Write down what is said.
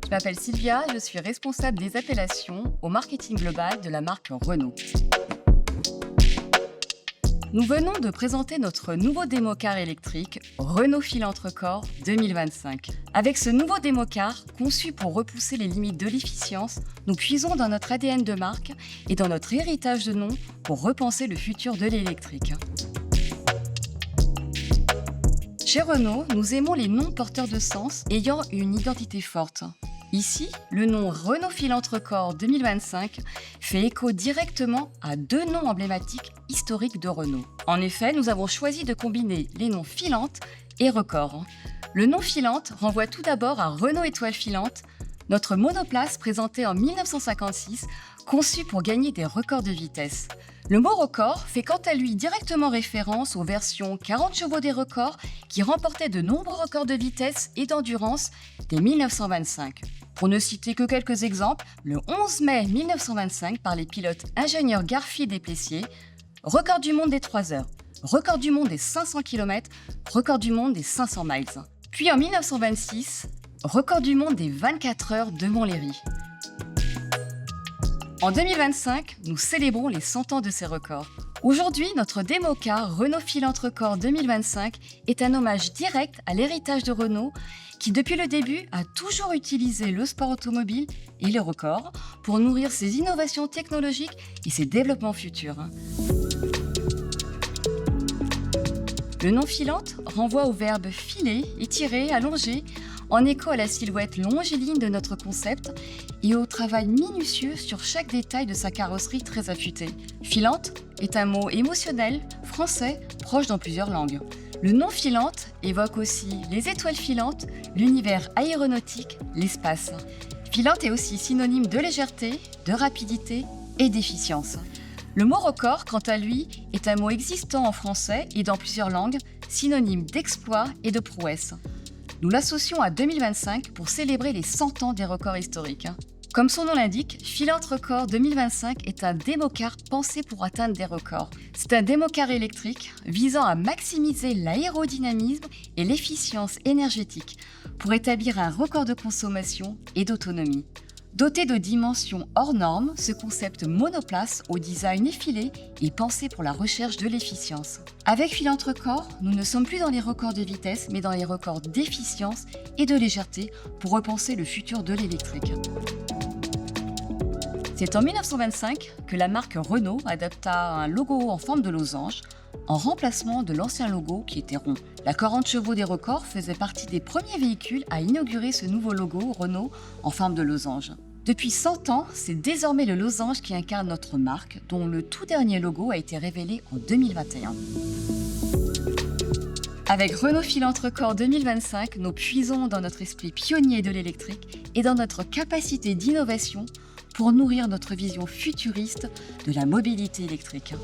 Je m'appelle Sylvia, je suis responsable des appellations au marketing global de la marque Renault. Nous venons de présenter notre nouveau démocar électrique Renault Filantre-Corps 2025. Avec ce nouveau démocar, conçu pour repousser les limites de l'efficience, nous puisons dans notre ADN de marque et dans notre héritage de nom pour repenser le futur de l'électrique. Chez Renault, nous aimons les noms porteurs de sens ayant une identité forte. Ici, le nom Renault Filantre-Corps 2025 fait écho directement à deux noms emblématiques historiques de Renault. En effet, nous avons choisi de combiner les noms Filante et Record. Le nom Filante renvoie tout d'abord à Renault Étoile Filante, notre monoplace présentée en 1956, conçue pour gagner des records de vitesse. Le mot record fait quant à lui directement référence aux versions 40 chevaux des records qui remportaient de nombreux records de vitesse et d'endurance dès 1925. Pour ne citer que quelques exemples, le 11 mai 1925 par les pilotes ingénieurs Garfield et Plessier, record du monde des 3 heures, record du monde des 500 km, record du monde des 500 miles. Puis en 1926, record du monde des 24 heures de Montlhéry. En 2025, nous célébrons les 100 ans de ces records. Aujourd'hui, notre démocar Renault Filantre-Corps 2025 est un hommage direct à l'héritage de Renault qui, depuis le début, a toujours utilisé le sport automobile et les records pour nourrir ses innovations technologiques et ses développements futurs. Le nom Filante renvoie au verbe filer, étirer, allonger, en écho à la silhouette longiligne de notre concept et au travail minutieux sur chaque détail de sa carrosserie très affûtée. Filante est un mot émotionnel, français, proche dans plusieurs langues. Le nom Filante évoque aussi les étoiles filantes, l'univers aéronautique, l'espace. Filante est aussi synonyme de légèreté, de rapidité et d'efficience. Le mot record, quant à lui, est un mot existant en français et dans plusieurs langues, synonyme d'exploit et de prouesse. Nous l'associons à 2025 pour célébrer les 100 ans des records historiques. Comme son nom l'indique, Filantre-Corps 2025 est un démocar pensé pour atteindre des records. C'est un démocar électrique visant à maximiser l'aérodynamisme et l'efficience énergétique pour établir un record de consommation et d'autonomie. Doté de dimensions hors normes, ce concept monoplace au design effilé est pensé pour la recherche de l'efficience. Avec Filantre-Corps, nous ne sommes plus dans les records de vitesse, mais dans les records d'efficience et de légèreté pour repenser le futur de l'électrique. C'est en 1925 que la marque Renault adapta un logo en forme de losange, en remplacement de l'ancien logo qui était rond. La 40 chevaux des records faisait partie des premiers véhicules à inaugurer ce nouveau logo Renault en forme de losange. Depuis 100 ans, c'est désormais le losange qui incarne notre marque, dont le tout dernier logo a été révélé en 2021. Avec Renault Filantre-Corps 2025, nous puisons dans notre esprit pionnier de l'électrique et dans notre capacité d'innovation pour nourrir notre vision futuriste de la mobilité électrique.